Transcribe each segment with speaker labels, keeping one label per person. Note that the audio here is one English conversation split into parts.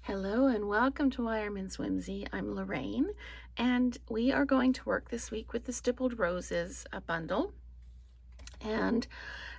Speaker 1: Hello and welcome to Wireman's Whimsy. I'm Lorraine and we are going to work this week with the Stippled Roses bundle. And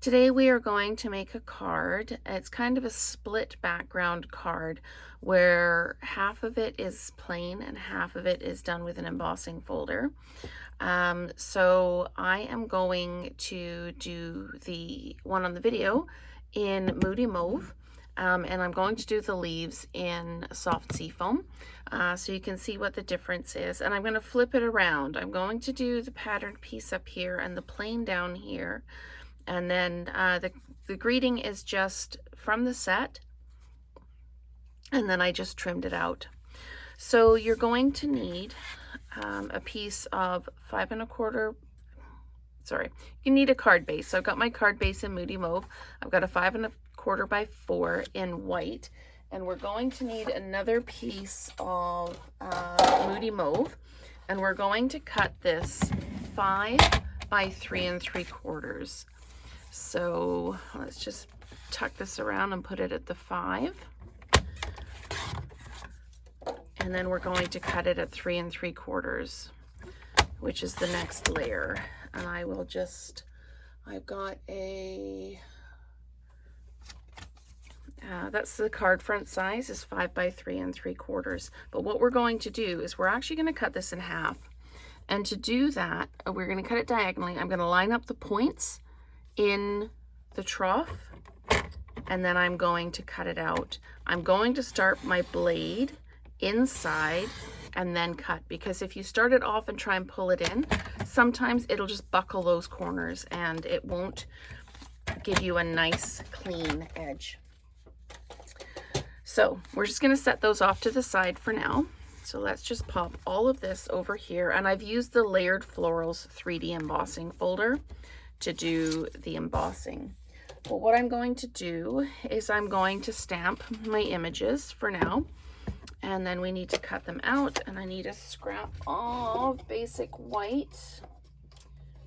Speaker 1: today we are going to make a card. It's kind of a split background card where half of it is plain and half of it is done with an embossing folder. So I am going to do the one on the video in Moody Mauve. And I'm going to do the leaves in soft seafoam so you can see what the difference is. And I'm going to flip it around. I'm going to do the patterned piece up here and the plain down here. And then the greeting is just from the set. And then I just trimmed it out. So you're going to need a piece of 5 1/4. Sorry, you need a card base. So I've got my card base in Moody Mauve. I've got a 5 1/4 by 4 in white, and we're going to need another piece of Moody Mauve, and we're going to cut this 5 by 3 3/4. So let's just tuck this around and put it at the 5, and then we're going to cut it at 3 3/4, which is the next layer. And I will just, I've got a, that's the card front size is 5 by 3 3/4. But what we're going to do is we're actually going to cut this in half. And to do that, we're going to cut it diagonally. I'm going to line up the points in the trough, and then I'm going to cut it out. I'm going to start my blade inside and then cut, because if you start it off and try and pull it in, sometimes it'll just buckle those corners and it won't give you a nice clean edge. So we're just going to set those off to the side for now. So let's just pop all of this over here, and I've used the Layered Florals 3D embossing folder to do the embossing. But what I'm going to do is I'm going to stamp my images for now. And then we need to cut them out, and I need a scrap of basic white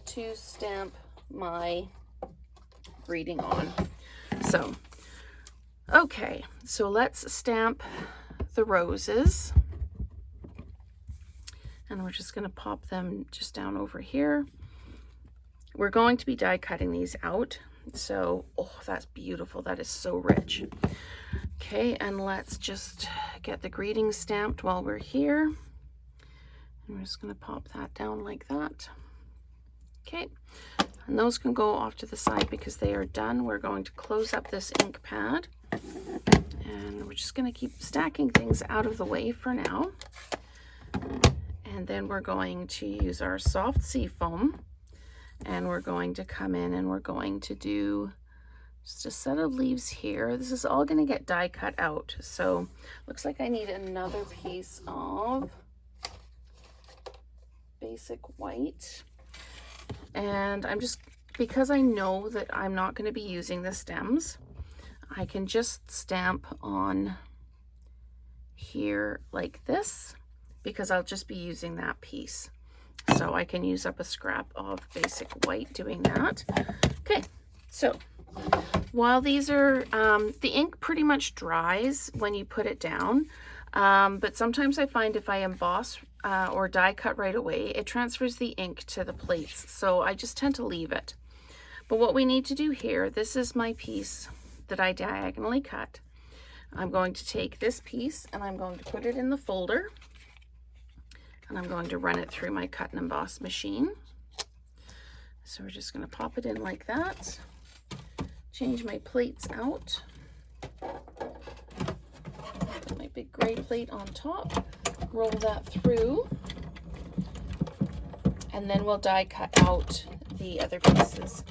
Speaker 1: to stamp my greeting on. So, okay, so let's stamp the roses. And we're just going to pop them just down over here. We're going to be die cutting these out. So, oh, that's beautiful. That is so rich. Okay, and let's just get the greeting stamped while we're here. And we're just going to pop that down like that. Okay, and those can go off to the side because they are done. We're going to close up this ink pad, and we're just going to keep stacking things out of the way for now. And then we're going to use our soft seafoam, and we're going to come in and we're going to do just a set of leaves here. This is all going to get die cut out. So looks like I need another piece of basic white. And I'm just, because I know that I'm not going to be using the stems, I can just stamp on here like this, because I'll just be using that piece. So I can use up a scrap of basic white doing that. Okay, so while these are, the ink pretty much dries when you put it down, but sometimes I find if I emboss or die cut right away, it transfers the ink to the plates, so I just tend to leave it. But what we need to do here, this is my piece that I diagonally cut. I'm going to take this piece and I'm going to put it in the folder, and I'm going to run it through my cut and emboss machine. So we're just going to pop it in like that. Change my plates out. Put my big gray plate on top. Roll that through. And then we'll die cut out the other pieces.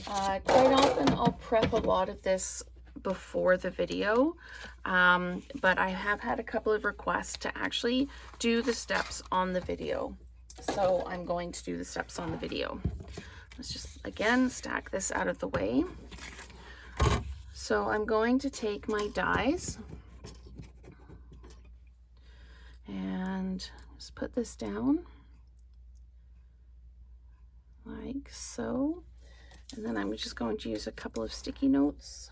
Speaker 1: Quite often I'll prep a lot of this before the video, but I have had a couple of requests to actually do the steps on the video. So I'm going to do the steps on the video. Let's just, again, stack this out of the way. So I'm going to take my dies and just put this down like so. And then I'm just going to use a couple of sticky notes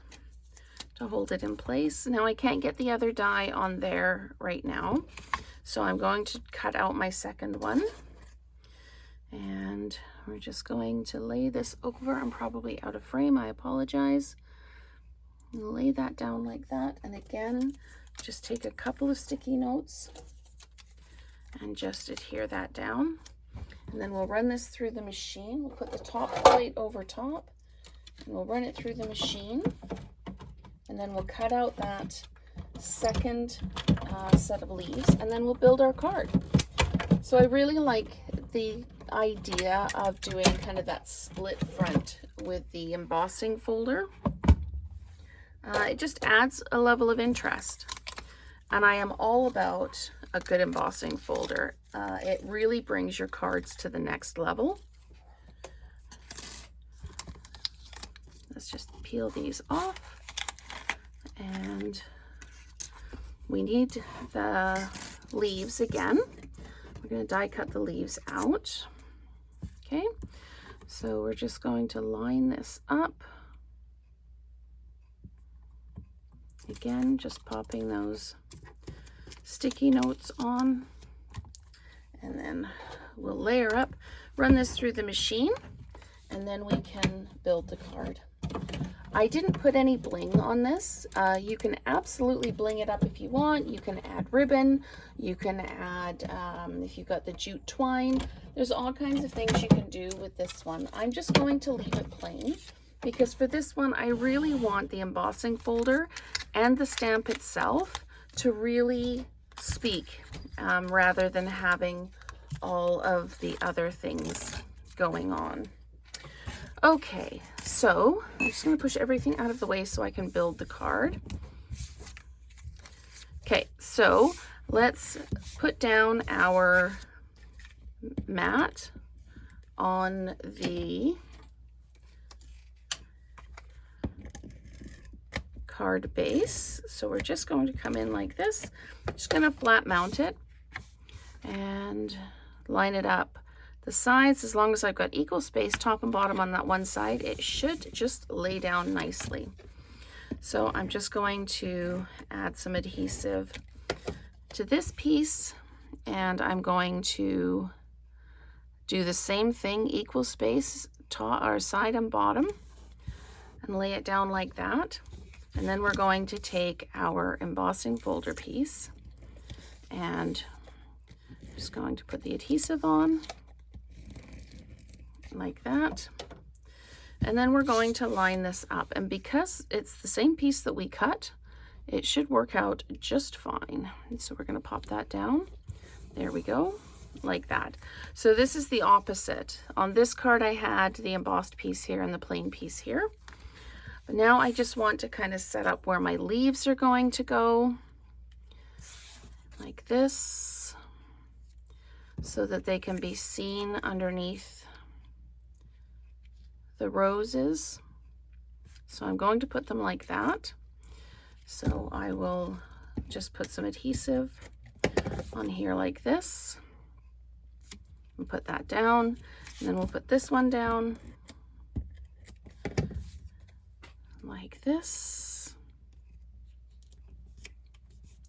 Speaker 1: to hold it in place. Now I can't get the other die on there right now, so I'm going to cut out my second one. And we're just going to lay this over. I'm probably out of frame, I apologize. Lay that down like that, and again, just take a couple of sticky notes and just adhere that down. And then we'll run this through the machine. We'll put the top plate over top, and we'll run it through the machine. And then we'll cut out that second set of leaves, and then we'll build our card. So I really like the idea of doing kind of that split front with the embossing folder. It just adds a level of interest, and I am all about a good embossing folder. It really brings your cards to the next level. Let's just peel these off, and we need the leaves again. We're going to die cut the leaves out. Okay, so we're just going to line this up. Again, just popping those sticky notes on, and then we'll layer up, run this through the machine, and then we can build the card. I didn't put any bling on this. You can absolutely bling it up if you want. You can add ribbon, you can add, if you've got the jute twine, there's all kinds of things you can do with this one. I'm just going to leave it plain, because for this one, I really want the embossing folder and the stamp itself to really speak, rather than having all of the other things going on. Okay, so I'm just going to push everything out of the way so I can build the card. Okay, so let's put down our mat on the card base. So we're just going to come in like this. Just going to flat mount it and line it up. The sides, as long as I've got equal space top and bottom on that one side, it should just lay down nicely. So I'm just going to add some adhesive to this piece, and I'm going to do the same thing, equal space top or side and bottom, and lay it down like that. And then we're going to take our embossing folder piece, and just going to put the adhesive on like that. And then we're going to line this up, and because it's the same piece that we cut, it should work out just fine. And so we're going to pop that down. There we go, like that. So this is the opposite. On this card I had the embossed piece here and the plain piece here. But now I just want to kind of set up where my leaves are going to go, like this, so that they can be seen underneath the roses. So I'm going to put them like that. So I will just put some adhesive on here like this and put that down, and then we'll put this one down like this.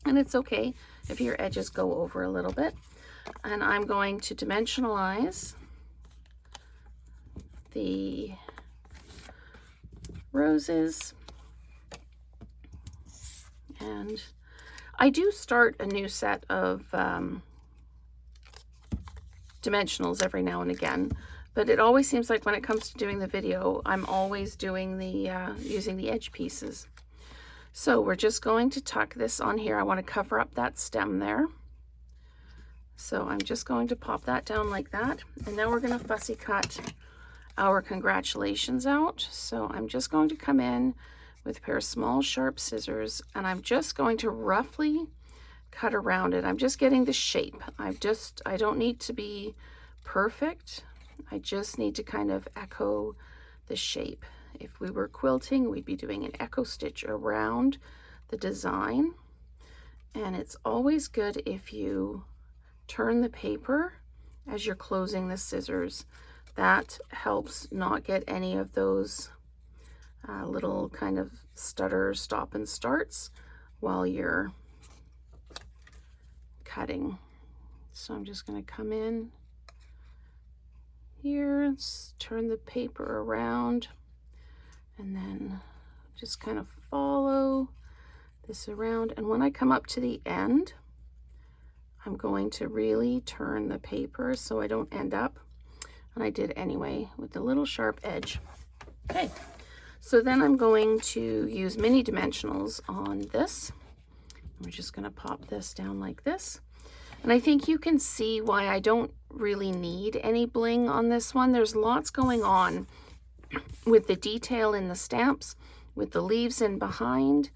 Speaker 1: And it's okay if your edges go over a little bit. And I'm going to dimensionalize the roses, and I do start a new set of dimensionals every now and again, but it always seems like when it comes to doing the video, I'm always doing the using the edge pieces. So we're just going to tuck this on here. I want to cover up that stem there. So I'm just going to pop that down like that, and now we're going to fussy cut our congratulations out. So I'm just going to come in with a pair of small sharp scissors, and I'm just going to roughly cut around it. I'm just getting the shape. I don't need to be perfect. I just need to kind of echo the shape. If we were quilting, we'd be doing an echo stitch around the design. And it's always good if you turn the paper as you're closing the scissors. That helps not get any of those little kind of stutter stop and starts while you're cutting. So I'm just going to come in here, turn the paper around, and then just kind of follow this around. And when I come up to the end, I'm going to really turn the paper so I don't end up, and I did anyway, with the little sharp edge. Okay, so then I'm going to use mini dimensionals on this. We're just going to pop this down like this. And I think you can see why I don't really need any bling on this one. There's lots going on with the detail in the stamps, with the leaves in behind,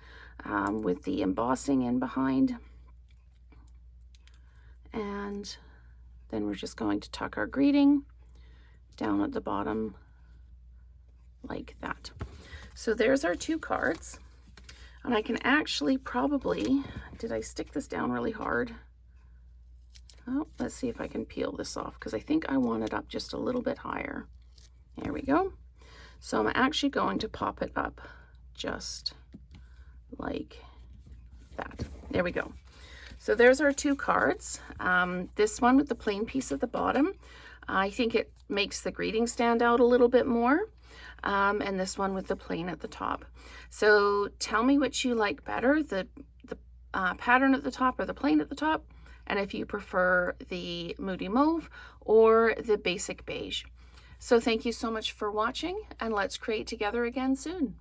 Speaker 1: with the embossing in behind. And then we're just going to tuck our greeting down at the bottom like that. So there's our 2 cards. And I can actually probably, did I stick this down really hard? Oh, let's see if I can peel this off, because I think I want it up just a little bit higher. There we go. So I'm actually going to pop it up just like that. There we go. So there's our 2 cards. This one with the plain piece at the bottom, I think it makes the greeting stand out a little bit more. And this one with the plain at the top. So tell me which you like better, the pattern at the top or the plain at the top, and if you prefer the Moody Mauve or the basic beige. So thank you so much for watching, and let's create together again soon.